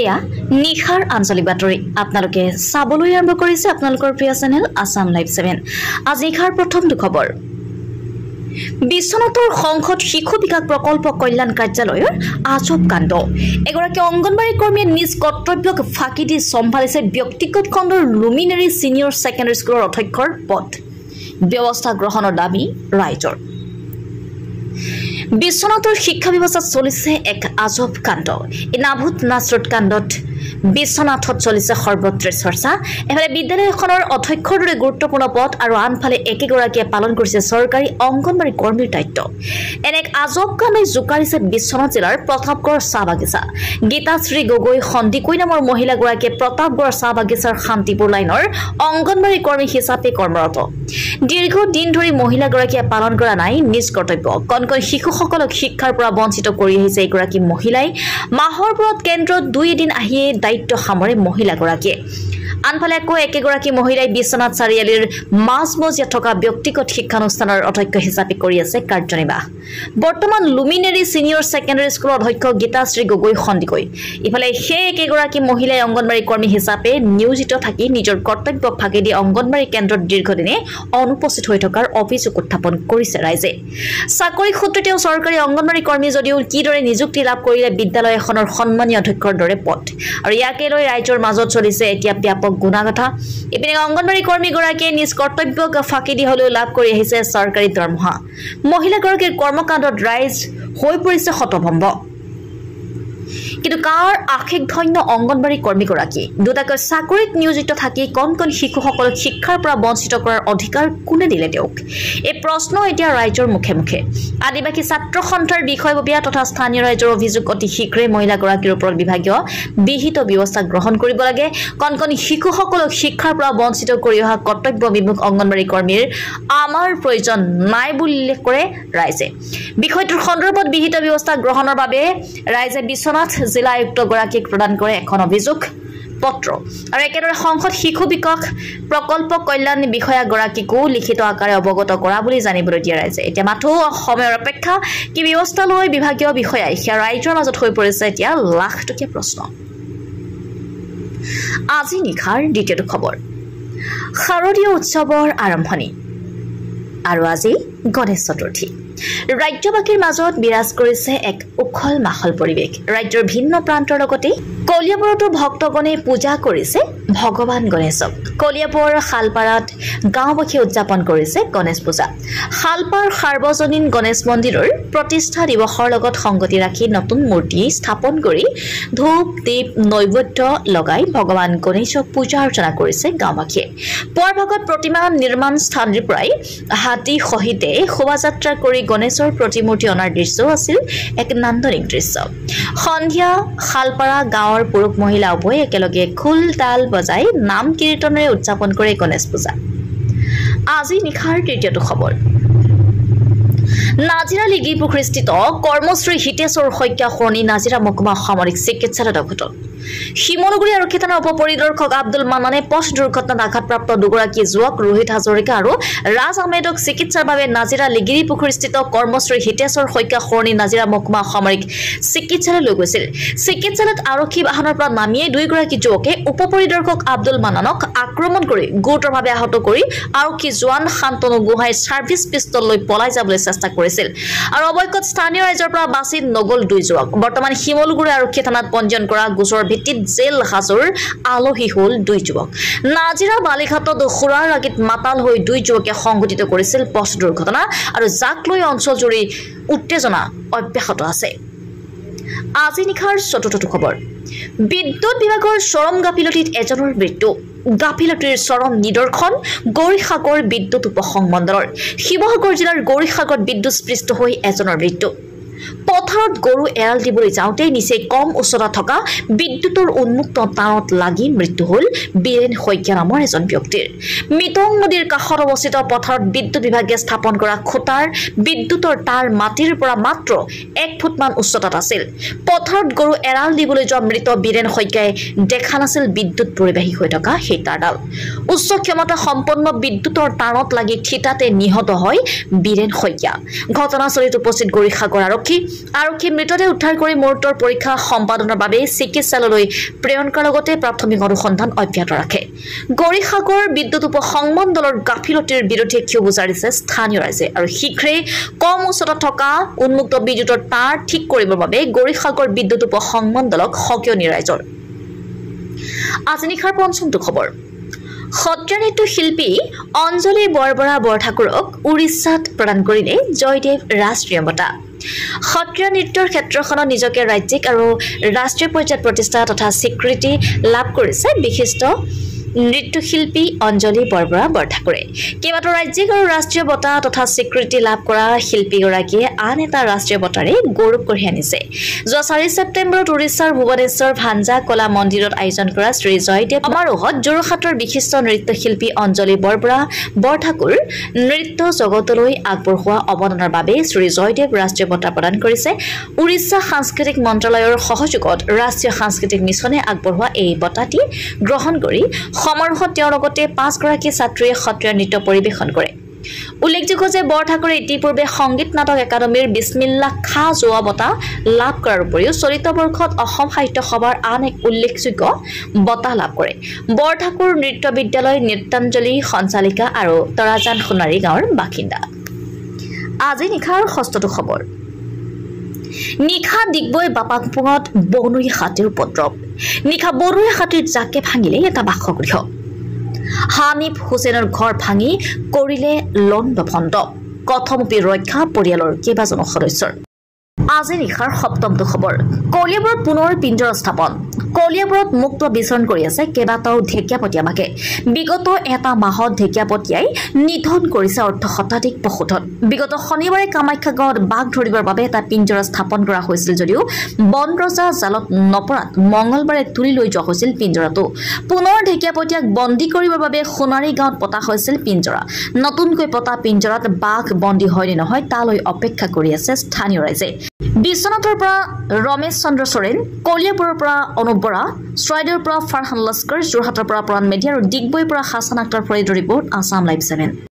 এয়া নিখাৰ আঞ্চলিক বাতৰি আপোনালোকে চাবলৈ আৰম্ভ কৰিছে আপোনালোকৰ প্ৰিয় চেনেল আসাম লাইভ 7 আজি নিখাৰ প্ৰথম খবৰ বিশ্বনাথৰ সংসদ শিশু বিকাশ প্ৰকল্প কল্যাণ কাৰ্যালয়ৰ আজব কাণ্ড এগৰাকী অংগনবাড়ী কৰ্মীয়ে নিজ কৰ্তব্যক ফাঁকি দি সম্ভালিছে ব্যক্তিগত খণ্ডৰ লুমিনাৰী সিনিয়ৰ সেকেন্ডাৰী স্কুলৰ অধ্যক্ষৰ পদ ব্যৱস্থা গ্ৰহণৰ দাবী ৰাইজৰ বিশ্বনাথৰ শিক্ষা ব্যৱস্থাত চলিছে এক আজব কাণ্ড এই নাভূত নাচৰত কাণ্ডত বিশ্বনাথত চলিছে সৰ্বত্ৰ চৰ্চা এফালে বিদ্যালয়খনৰ অধ্যক্ষৰ দৰে গুৰুত্বপূৰ্ণ পদ আৰু আনফালে একেগৰাকীয়ে পালন কৰিছে চৰকাৰী অংগনবাড়ী কৰ্মীৰ দায়িত্ব এনে আজব কাণ্ডই জোকাৰিছে বিশ্বনাথ জিলাৰ প্ৰতাপগড় চাহ বাগিচা গীতাশ্ৰী গগৈ সন্দিকৈ নামৰ মহিলাগৰাকীয়ে প্ৰতাপগড় চাহ বাগিচাৰ শান্তিপুৰ লাইনৰ অংগনবাড়ী কৰ্মী হিচাপে কৰ্মৰত দীৰ্ঘদিন ধৰি মহিলাগৰাকীয়ে পালন কৰা নাই নিজ কৰ্তব্য কণকণ শিশুসকলক শিক্ষাৰ পৰা বঞ্চিত কৰি আহিছে এগৰাকী মহিলাই মাহৰ পৰত কেন্দ্ৰত 2 দিন আহিয়ে দায়িত্ব সামৰে মহিলাগৰাকীয়ে আনফালে আকৌ একেগৰাকী মহিলাই বিশ্বনাথ চাৰিআলিৰ মাজমজিয়াত থকা ব্যক্তিগত শিক্ষানুষ্ঠানৰ অধ্যক্ষ হিচাপে কৰি আছে কাৰ্যনিৰ্বাহ বৰ্তমান লুমিনাৰী সিনিয়ৰ সেকেন্ডাৰী স্কুলৰ অধ্যক্ষ গীতাশ্ৰী গগৈ সন্দিকৈ ইফালে সেই একেগৰাকী মহিলাই অংগনবাড়ী কৰ্মী হিচাপে নিয়োজিত থাকি নিজৰ কৰ্তব্য ফাঁকি দি অংগনবাড়ী কেন্দ্ৰত দীৰ্ঘদিনে অনুপস্থিত হৈ থকাৰ অভিযোগ উত্থাপন কৰিছে ৰাইজে চাকৰি সূত্ৰে তেওঁ চৰকাৰী অংগনবাড়ী কৰ্মী যদিও কিদৰে নিযুক্তি লাভ কৰিলে বিদ্যালয় এখনৰ সন্মানীয় অধ্যক্ষৰ দৰে পদ আৰু ইয়াকে লৈ ৰাইজৰ মাজত চলিছে এতিয়া ব্যাপক গুণাগথা ইপিনে অংগনবাড়ী কৰ্মীগৰাকীয়ে নিজ কৰ্তব্যক ফাঁকি দি হলেও লাভ কৰি আহিছে চৰকাৰী দৰমহা মহিলাগৰাকীৰ কৰ্মকাণ্ডত ৰাইজ হৈ পৰিছে হতভম্ব কিন্তু কাৰ আশিক ধন্য অংগনবাড়ী কৰ্মীগৰাকী দুটাকৈ চাকৰিত নিয়োজিত থাকি কণকণ শিশুসকলক শিক্ষাৰ পৰা বঞ্চিত কৰাৰ অধিকাৰ কোনে দিলে তেওঁক এই প্ৰশ্ন এতিয়া ৰাইজৰ মুখে মুখে আদিবাসী ছাত্ৰ সন্থাৰ বিষয়ববীয়া তথা স্থানীয় ৰাইজৰ অভিযোগ অতি শীঘ্ৰে মহিলাগৰাকীৰ ওপৰত বিভাগীয় বিহিত ব্যৱস্থা গ্ৰহণ কৰিব লাগে কণকণ শিশুসকলক শিক্ষাৰ পৰা বঞ্চিত কৰি অহা কৰ্তব্য বিমুখ অংগনবাড়ী কৰ্মীৰ আমাৰ প্ৰয়োজন নাই বুলি উল্লেখ কৰে ৰাইজে বিষয়টোৰ সন্দৰ্ভত বিহিত ব্যৱস্থা গ্ৰহণৰ বাবে ৰাইজে বিশ্বনাথ জিলা আয়ুক্ত গৰাকীক প্ৰদান কৰে এখন অভিযোগ পত্ৰ আৰু একেদৰে সংসদ শিশু বিকাশ প্ৰকল্প কল্যাণ বিষয়া গৰাকীকো লিখিত আকাৰে অৱগত কৰা বুলি জানিবলৈ দিয়া ৰাইজে এতিয়া মাথো সময়ৰ অপেক্ষা কি ব্যৱস্থা লৈ বিভাগীয় বিষয়াই সেয়া ৰাইজৰ মাজত হৈ পৰিছে এতিয়া লাখ টকীয়া প্ৰশ্ন আজি নিখাৰ দ্বিতীয়টো খবৰ শাৰদীয় উৎসৱৰ আৰম্ভণি আৰু আজি গণেশ চতুৰ্থী ৰাজ্যবাসীৰ মাজত বিৰাজ কৰিছে এক উখল মাখল পৰিৱেশ ৰাজ্যৰ ভিন্ন প্ৰান্তৰ লগতে কলিয়াবৰতো ভক্তগণে পূজা কৰিছে ভগৱান গণেশক কলিয়াবৰ শালপাৰাত গাঁওবাসীয়ে উদযাপন কৰিছে গণেশ পূজা শালপাৰ সাৰ্বজনীন গণেশ মন্দিৰৰ প্ৰতিষ্ঠা দিৱসৰ লগত সংগতি ৰাখি নতুন মূৰ্তি স্থাপন কৰি ধূপ দীপ নৈবেদ্য লগাই ভগৱান গণেশক পূজা অৰ্চনা কৰিছে গাঁওবাসীয়ে পুৱাৰ ভাগত প্ৰতিমা নিৰ্মাণ স্থানৰ পৰাই হাতী সহিতে শোভাযাত্ৰা কৰি গণেশৰ প্ৰতিমূৰ্তি অনাৰ দৃশ্য আছিল এক নান্দনিক দৃশ্য সন্ধিয়া শালপাৰা গাঁৱৰ পুৰুষ মহিলা উভয়ে একেলগে খোল তাল বজাই নাম কীৰ্তনেৰে উদযাপন কৰে গণেশ পূজা আজি নিখাৰ তৃতীয়টো খবৰ নাজিৰা লিগি পুখুৰীস্থিত কৰ্মশ্ৰী হিতেশ্বৰ শইকীয়া সৰণী নাজিৰা মহকুমা সামৰিক চিকিৎসালয়ত অঘটন শিমলুগুৰি আৰক্ষী থানাৰ উপ পৰিদৰ্শক আব্দুল মান্নানে পথ দুৰ্ঘটনাত আঘাতপ্ৰাপ্ত দুগৰাকী যুৱক ৰোহিত হাজৰিকা আৰু ৰাজ আহমেদক চিকিৎসাৰ বাবে নাজিৰা লিগিৰি পুখুৰীস্থিত কৰ্মশ্ৰী হিতেশ্বৰ শইকীয়া সৰণী নাজিৰা মহকুমা সামৰিক চিকিৎসালয়লৈ লৈ গৈছিল চিকিৎসালয়ত আৰক্ষী বাহনৰ পৰা নামিয়ে দুইগৰাকী যুৱকে উপ পৰিদৰ্শক আব্দুল মান্নানক আক্ৰমণ কৰি গুৰুতৰভাৱে আহত কৰি আৰক্ষী জোৱান শান্তনু গোহাঁই ছাৰ্ভিচ পিষ্টল লৈ পলাই যাবলৈ চেষ্টা কৰিছিল আৰু অৱশ্যে স্থানীয় ৰাইজৰ পৰা বাচি নগল দুই যুৱক বৰ্তমান শিমলুগুৰি আৰক্ষী থানাত পঞ্জীয়ন কৰা গোচৰৰ ভিত্তিত জেল হাজৰ আলহী হল দুই যুৱক নাজিৰা বালিঘাটত খুৰাৰ আগিত মাতাল হৈ দুই যুৱকে সংঘটিত কৰিছিল পথ দুৰ্ঘটনা আৰু যাক লৈ অঞ্চল জুৰি উত্তেজনা অব্যাহত আছে আজি নিখাৰ চতুৰ্থটো খবৰ বিদ্যুৎ বিভাগৰ চৰম গাফিলতিত এজনৰ মৃত্যু গাফিলতিৰ চৰম নিদৰ্শন গৌৰীসাগৰ বিদ্যুৎ উপসংমণ্ডলৰ শিৱসাগৰ জিলাৰ গৌৰীসাগৰত বিদ্যুৎস্পৃষ্ট হৈ এজনৰ মৃত্যু পথাৰত গৰু এৰাল দিবলৈ যাওঁতে নিচেই কম উচ্চতা থকা বিদ্যুতৰ উন্মুক্ত তাঁৰত লাগি মৃত্যু হল বীৰেন শইকীয়া নামৰ এজন ব্যক্তিৰ মিতং নদীৰ কাষত অৱস্থিত পথাৰত বিদ্যুৎ বিভাগে স্থাপন কৰা খুঁটাৰ বিদ্যুতৰ তাঁৰ মাটিৰ পৰা মাত্ৰ 1 ফুটমান উচ্চতাত আছিল পথাৰত গৰু এৰাল দিবলৈ যোৱা মৃত বীৰেন শইকীয়াই দেখা নাছিল বিদ্যুৎ পৰিবাহী হৈ থকা সেই তাঁৰডাল উচ্চ ক্ষমতা সম্পন্ন বিদ্যুতৰ তাঁৰত লাগি থিতাতে নিহত হয় বীৰেন শইকীয়া ঘটনাস্থলীত উপস্থিত গৌৰীসাগৰ আৰক্ষী আৰক্ষী মৃতদেহ উদ্ধাৰ কৰি মুহূৰ্তৰ পৰীক্ষা সম্পাদনৰ বাবে চিকিৎসালয়লৈ প্ৰেৰণ কৰাৰ লগতে প্ৰাথমিক অনুসন্ধান অব্যাহত ৰাখে গৌৰীসাগৰ বিদ্যুৎ উপ সংমণ্ডলৰ গাফিলতিৰ বিৰুদ্ধে ক্ষোভ উজাৰিছে স্থানীয় ৰাইজে আৰু শীঘ্ৰে কম উচ্চতাত থকা উন্মুক্ত বিদ্যুৎৰ তাঁৰ ঠিক কৰিবৰ বাবে গৌৰীসাগৰ বিদ্যুৎ উপ সংমণ্ডলক সকিয়নি ৰাইজৰ আজি নিশাৰ পঞ্চমটো খবৰ সত্ৰীয়া নৃত্য শিল্পী অঞ্জলি বৰবৰা বৰঠাকুৰক উৰিষ্যাত প্ৰদান কৰিলে জয়দেৱ ৰাষ্ট্ৰীয় বঁটা সত্ৰীয়া নৃত্যৰ ক্ষেত্ৰখনত নিজকে ৰাজ্যিক আৰু ৰাষ্ট্ৰীয় পৰ্যায়ত প্ৰতিষ্ঠা তথা স্বীকৃতি লাভ কৰিছে বিশিষ্ট নৃত্যশিল্পী অঞ্জলি বৰবৰা বৰঠাকুৰে কেইবাটাও ৰাজ্যিক আৰু ৰাষ্ট্ৰীয় বঁটা তথা স্বীকৃতি লাভ কৰা শিল্পীগৰাকীয়ে আন এটা ৰাষ্ট্ৰীয় বঁটাৰে গৌৰৱ কঢ়িয়াই আনিছে যোৱা 4 ছেপ্টেম্বৰত উৰিষ্যাৰ ভুৱনেশ্বৰ ভাঞ্জা কলা মন্দিৰত আয়োজন কৰা শ্ৰী জয়দেৱ সমাৰোহত যোৰহাটৰ বিশিষ্ট নৃত্যশিল্পী অঞ্জলি বৰবৰা বৰঠাকুৰ নৃত্য জগতলৈ আগবঢ়োৱা অৱদানৰ বাবে শ্ৰী জয়দেৱ ৰাষ্ট্ৰীয় বঁটা প্ৰদান কৰিছে উৰিষ্যা সাংস্কৃতিক মন্ত্ৰালয়ৰ সহযোগত ৰাষ্ট্ৰীয় সাংস্কৃতিক মিছনে আগবঢ়োৱা এই বঁটাটি গ্ৰহণ কৰি সমাৰোহত তেওঁৰ লগতে 5 গৰাকী ছাত্ৰীয়ে সত্ৰীয়া নৃত্য পৰিৱেশন কৰে উল্লেখযোগ্য যে বৰঠাকুৰে ইতিপূৰ্বে সংগীত নাটক একাডেমীৰ বিছমিল্লাহ খা জোৱা বঁটা লাভ কৰাৰ উপৰিও চলিত বৰ্ষত অসম সাহিত্য সভাৰ আন এক উল্লেখযোগ্য বঁটা লাভ কৰে বৰঠাকুৰ নৃত্য বিদ্যালয় নৃত্যাঞ্জলি সঞ্চালিকা আৰু তৰাজান সোণাৰী গাঁৱৰ বাসিন্দা আজি নিশাৰ ষষ্ঠটো খবৰ নিশা ডিগবৈ বাপাকপুঙত বনৰীয়া হাতীৰ উপদ্ৰৱ নিশা বনৰীয়া হাতীৰ জাকে ভাঙিলে এটা বাসগৃহ হানিফ হুছেইনৰ ঘৰ ভাঙি কৰিলে লণ্ডভণ্ড কথমপি ৰক্ষা পৰিয়ালৰ কেইবাজনো সদস্যৰ আজি নিশাৰ সপ্তমটো খবৰ কলিয়াবৰত পুনৰ পিঞ্জৰা স্থাপন কলিয়াবৰত মুক্ত বিচৰণ কৰি আছে কেইবাটাও ঢেকীয়াপতীয়া বাঘে বিগত এটা মাহত ঢেকীয়াপতীয়াই নিধন কৰিছে অৰ্ধ শতাধিক পশুধন বিগত শনিবাৰে কামাখ্যা গাঁৱত বাঘ ধৰিবৰ বাবে এটা পিঞ্জৰা স্থাপন কৰা হৈছিল যদিও বন ৰজা জালত নপৰাত মঙলবাৰে তুলি লৈ যোৱা হৈছিল পিঞ্জৰাটো পুনৰ ঢেকীয়াপতীয়াক বন্দী কৰিবৰ বাবে সোণাৰী গাঁৱত পতা হৈছিল পিঞ্জৰা নতুনকৈ পতা পিঞ্জৰাত বাঘ বন্দী হয় নে নহয় তালৈ অপেক্ষা কৰি আছে স্থানীয় ৰাইজে বিশ্বনাথৰ পৰা ৰমেশ চন্দ্ৰ সোৰেন কলিয়াবৰৰ পৰা অনুপ বৰা চৰাইদেউৰ পৰা ফাৰহান লস্কৰ যোৰহাটৰ পৰা প্ৰাণ মেধি আৰু ডিগবৈৰ পৰা হাছান আক্তাৰ ফৰিদৰ ৰিপৰ্ট আছাম লাইভ 7